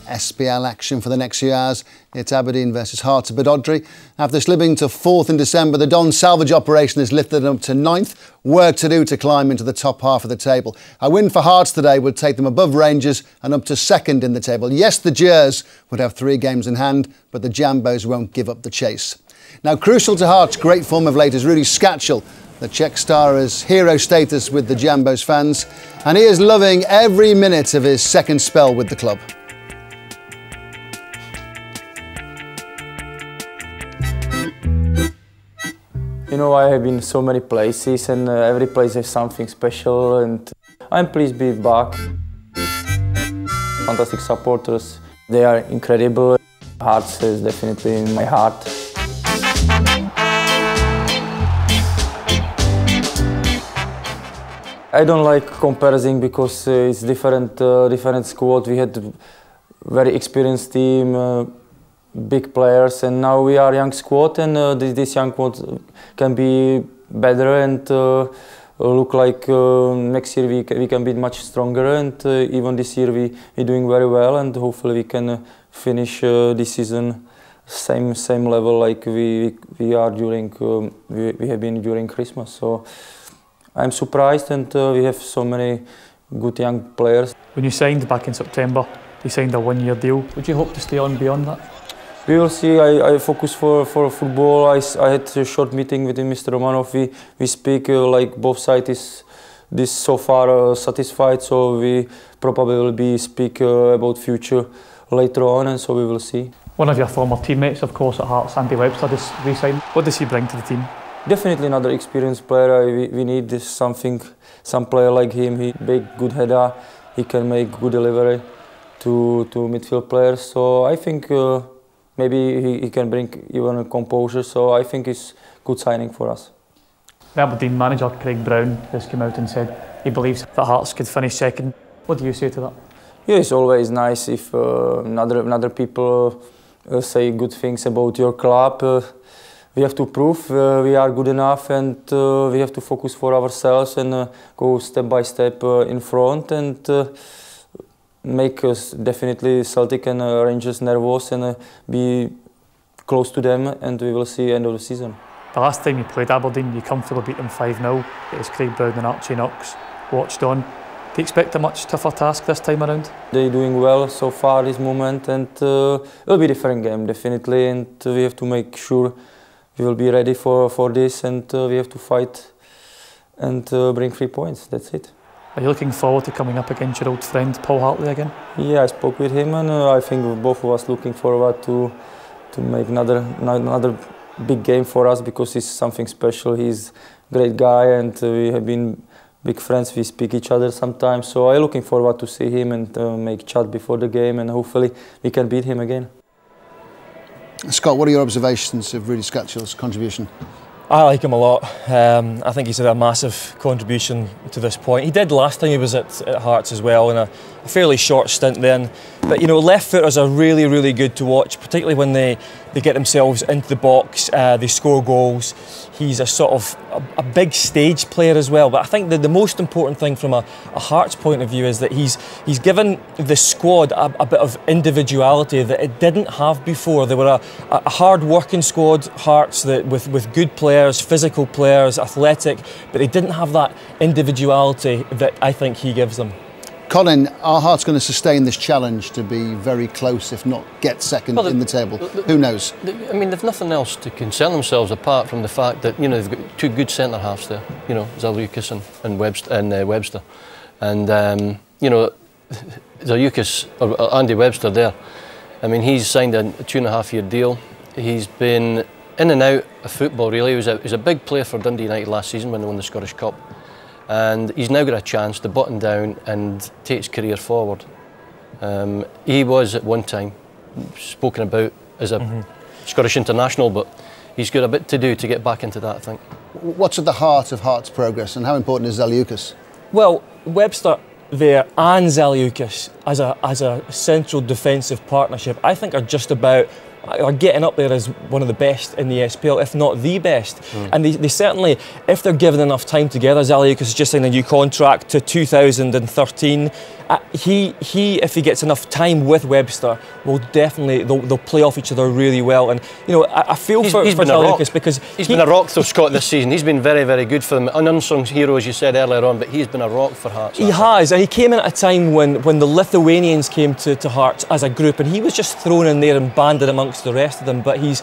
SPL action for the next few hours. It's Aberdeen versus Hearts of Badodry. After slipping to 4th in December, the Don salvage operation has lifted them up to 9th. Work to do to climb into the top half of the table. A win for Hearts today would take them above Rangers and up to 2nd in the table. Yes, the Gers would have 3 games in hand, but the Jambos won't give up the chase. Now, crucial to Hearts' great form of late is Rudy Skacel. The Czech star has hero status with the Jambos fans, and he is loving every minute of his second spell with the club. You know, I have been so many places, and every place has something special, and I'm pleased to be back. Fantastic supporters, they are incredible. Hearts is definitely in my heart. I don't like comparison because it's different squad. We had very experienced team, big players, and now we are young squad, and this young squad can be better and look like next year we can be much stronger, and even this year we're doing very well, and hopefully we can finish this season same level like we are during we have been during Christmas. So I'm surprised, and we have so many good young players. When you signed back in September, you signed a 1-year deal. Would you hope to stay on beyond that? We will see. I focus for football. I had a short meeting with Mr. Romanov. We speak like both sides is so far satisfied. So we probably will be speak about future later on, and so we will see. One of your former teammates, of course, at Hearts, Andy Webster, just re-signed. What does he bring to the team? Definitely another experienced player. We need some player like him. He big, good header. He can make good delivery to midfield players. So I think maybe he can bring even a composure. So I think it's good signing for us. The Aberdeen manager, Craig Brown, has come out and said he believes that Hearts could finish 2nd. What do you say to that? Yeah, it's always nice if another people say good things about your club. We have to prove we are good enough, and we have to focus for ourselves and go step by step in front, and make us definitely Celtic and Rangers nervous, and be close to them, and we will see end of the season. The last time you played Aberdeen, you comfortably beat them 5-0. It was Craig Brown and Archie Knox watched on. Do you expect a much tougher task this time around? They're doing well so far this moment, and it will be a different game definitely, and we have to make sure we will be ready for this, and we have to fight and bring 3 points. That's it. Are you looking forward to coming up against your old friend Paul Hartley again? Yeah, I spoke with him, and I think both of us looking forward to make another big game for us, because it's something special. He's a great guy, and we have been big friends. We speak each other sometimes, so I'm looking forward to see him and make chat before the game, and hopefully we can beat him again. Scott, what are your observations of Rudy Skacel's contribution? I like him a lot. I think he's had a massive contribution to this point. He did last time he was at Hearts as well, in a fairly short stint then. But you know, left footers are really, really good to watch, particularly when they get themselves into the box, they score goals. He's a sort of a big stage player as well. But I think the most important thing from a Hearts point of view is that he's given the squad a bit of individuality that it didn't have before. They were a hard-working squad, Hearts, with good players, physical players, athletic, but they didn't have that individuality that I think he gives them. Colin, are Hearts going to sustain this challenge to be very close, if not get 2nd in the table? Who knows? I mean, they've nothing else to concern themselves apart from the fact that, you know, they've got 2 good centre halves there. You know, Zaliukas and Webster, and you know, Zaliukas or Andy Webster there. I mean, he's signed a 2.5-year deal. He's been in and out of football really. He was a big player for Dundee United last season when they won the Scottish Cup. And he's now got a chance to button down and take his career forward. He was at one time spoken about as a Scottish international, but he's got a bit to do to get back into that, I think. What's at the heart of Hearts' progress, and how important is Zaliukas? Well, Webster there and Zaliukas as a central defensive partnership, I think, are just about are getting up there as one of the best in the SPL, if not the best. And they certainly, if they're given enough time together, Zaliukas has just signed a new contract to 2013. If he gets enough time with Webster, will definitely, they'll play off each other really well. And you know, I feel for Zaliukas because he's been a rock though, Scott, this season. He's been very, very good for them. An unsung hero, as you said earlier on, but he's been a rock for Hearts. He has. He came in at a time when the Lithuanians came to Hearts as a group, and he was just thrown in there and banded amongst the rest of them. But he's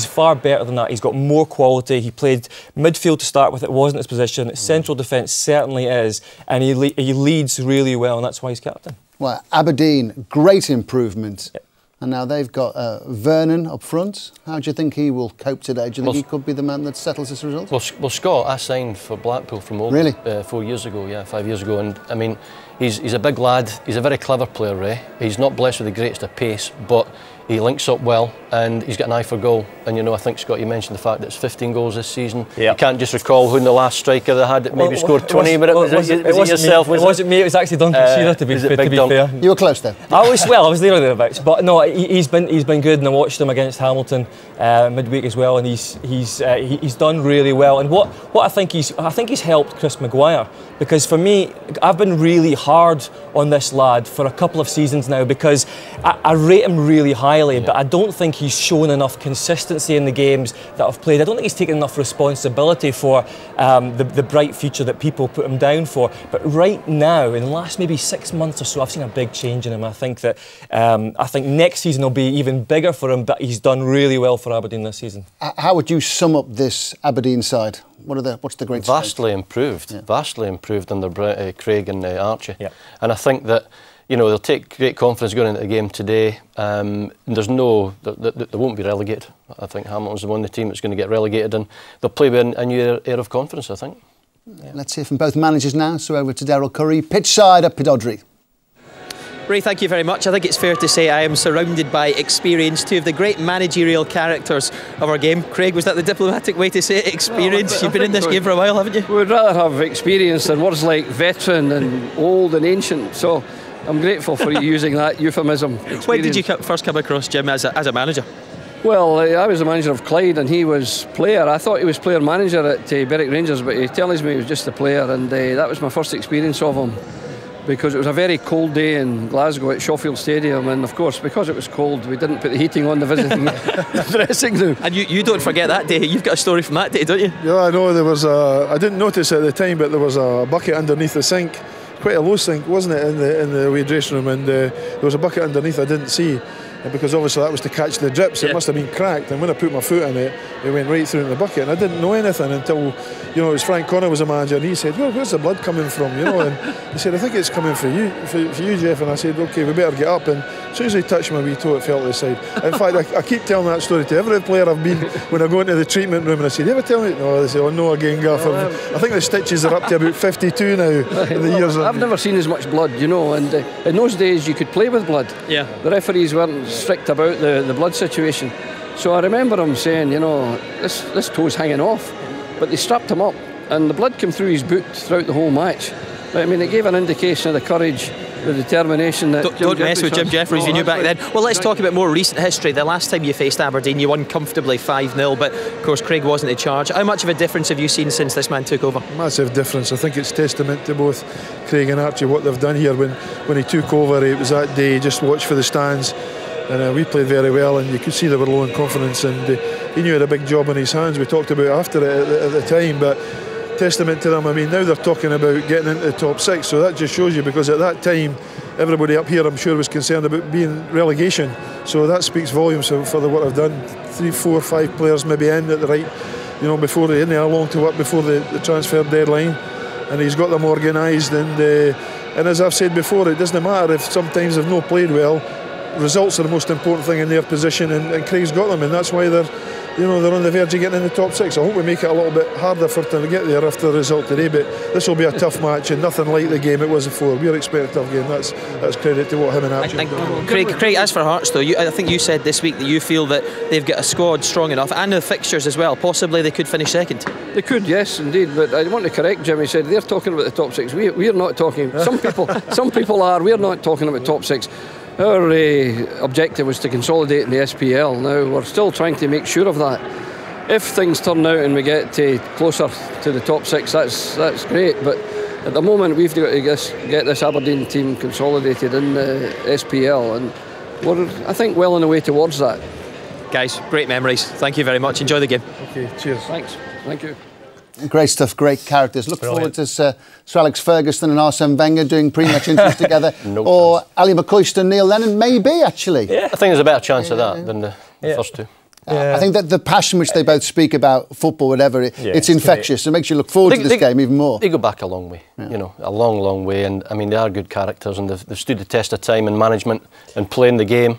far better than that. He's got more quality. He played midfield to start with. It wasn't his position. Central defence certainly is, and he leads really well, and that's why he's captain. Well, Aberdeen, great improvement. Yep. And now they've got Vernon up front. How do you think he will cope today? Do you think he could be the man that settles this result? Well, Scott, I signed for Blackpool from Oldham. Really? 4 years ago, yeah, 5 years ago. And I mean, he's a big lad. He's a very clever player, Ray. He's not blessed with the greatest of pace, but he links up well and he's got an eye for goal. And you know, I think, Scott, you mentioned the fact that it's 15 goals this season. Yep. You can't just recall when the last striker they had that maybe scored 20, but was it yourself? It wasn't me, it was actually Duncan Shearer, to be fair. You were close there. I was there or thereabouts. But no, he's been good, and I watched him against Hamilton midweek as well, and he's done really well. And what I think he's helped Chris Maguire, because for me, I've been really hard on this lad for a couple of seasons now, because I rate him really highly, but I don't think he's shown enough consistency in the games that I've played. I don't think he's taken enough responsibility for the bright future that people put him down for. But right now, in the last maybe 6 months or so, I've seen a big change in him. I think that next season will be even bigger for him, but he's done really well for Aberdeen this season. How would you sum up this Aberdeen side? What's the great strength? Vastly improved under Craig and Archie. Yeah. And I think that, you know, they'll take great confidence going into the game today. There won't be relegated. I think Hamilton's the one team that's going to get relegated, and they'll play with a new air of confidence, I think. Yeah. Let's hear from both managers now. So over to Daryl Curry, pitch side at Pittodrie. Ray, thank you very much. I think it's fair to say I am surrounded by experience, two of the great managerial characters of our game. Craig, was that the diplomatic way to say it? Experience? Well, You've been in this game for a while, haven't you? We'd rather have experience than words like veteran and old and ancient. So I'm grateful for you using that euphemism. Experience. When did you first come across Jim as a manager? Well, I was the manager of Clyde and he was player. I thought he was player manager at Berwick Rangers, but he tells me he was just a player, and that was my first experience of him. Because it was a very cold day in Glasgow at Shawfield Stadium, and of course, because it was cold, we didn't put the heating on the visiting dressing room. And you don't forget that day. You've got a story from that day, don't you? Yeah, I know. There was I didn't notice at the time, but there was a bucket underneath the sink, quite a low sink, wasn't it, in the away dressing room, and there was a bucket underneath I didn't see. Because obviously that was to catch the drips. It must have been cracked, and when I put my foot in it, it went right through in the bucket, and I didn't know anything until, you know, it was Frank Connor was a manager, and he said, well, where's the blood coming from, you know, and he said, I think it's coming for you, Jeff, and I said, okay, we better get up, and as soon as he touched my wee toe, it fell to the side. In fact, I keep telling that story to every player I've been when I go into the treatment room, and I said, you ever tell me? No, they say, oh no again, Gaff. I think the stitches are up to about 52 now in the years. I've never seen as much blood, you know, and in those days you could play with blood. Yeah. The referees weren't strict about the blood situation. So I remember him saying, you know, this toe's hanging off, but they strapped him up and the blood came through his boot throughout the whole match. But I mean, it gave an indication of the courage, the determination that don't mess with Jim Jeffries, you knew back then. Well, let's talk about more recent history. The last time you faced Aberdeen, you won comfortably 5-0, but of course Craig wasn't in charge. How much of a difference have you seen since this man took over? Massive difference. I think it's testament to both Craig and Archie what they've done here. When he took over, it was that day, just watch for the stands. And we played very well, and you could see they were low in confidence, and he knew he had a big job on his hands. We talked about it after it at the time, but testament to them. I mean, now they're talking about getting into the top 6, so that just shows you, because at that time everybody up here, I'm sure, was concerned about being relegation, so that speaks volumes for what I've done. 3, 4, 5 players maybe in at the right, you know, before they long to work before the transfer deadline, and he's got them organised, and as I've said before, it doesn't matter if sometimes they've not played well. Results are the most important thing in their position, and Craig's got them, and that's why they're on the verge of getting in the top 6. I hope we make it a little bit harder for them to get there after the result today, but this will be a tough match and nothing like the game it was before. We're expecting a tough game. That's credit to what him and Archie have done. Craig, as for Hearts though, I think you said this week that you feel that they've got a squad strong enough, and the fixtures as well, possibly they could finish second. They could, yes indeed, but I want to correct Jim. He said they're talking about the top 6. We're not talking. Some people are. We're not talking about top 6. Our objective was to consolidate in the SPL. Now we're still trying to make sure of that. If things turn out and we get closer to the top 6, that's great. But at the moment we've got to get this Aberdeen team consolidated in the SPL, and we're, I think, well on the way towards that. Guys, great memories. Thank you very much. Enjoy the game. Okay, cheers. Thanks. Thank you. Great stuff, great characters. Look forward to Sir Alex Ferguson and Arsene Wenger doing pre-match interviews together. Or Ali McCoist and Neil Lennon, maybe, actually. Yeah, I think there's a better chance of that than the first two. I think that the passion which they both speak about football, whatever, it's infectious. Great. It makes you look forward to this game even more. They go back a long way, you know, a long, long way. And I mean, they are good characters, and they've stood the test of time and management and playing the game.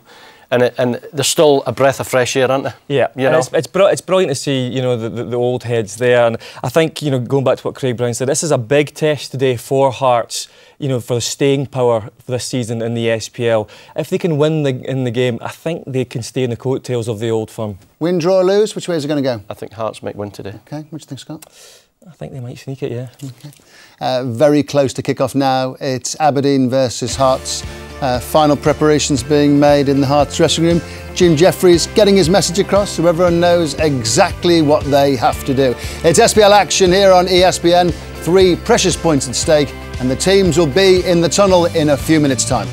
And they're still a breath of fresh air, aren't they? Yeah, you know? It's brilliant to see, you know, the old heads there. And I think, you know, going back to what Craig Brown said, this is a big test today for Hearts, you know, for the staying power for this season in the SPL. If they can win in the game, I think they can stay in the coattails of the old firm. Win, draw, lose, which way is it going to go? I think Hearts might win today. Okay, what do you think, Scott? I think they might sneak it, yeah. Okay. Very close to kick-off now. It's Aberdeen versus Hearts. Final preparations being made in the Hearts dressing room. Jim Jeffries getting his message across so everyone knows exactly what they have to do. It's SPL action here on ESPN. 3 precious points at stake, and the teams will be in the tunnel in a few minutes' time.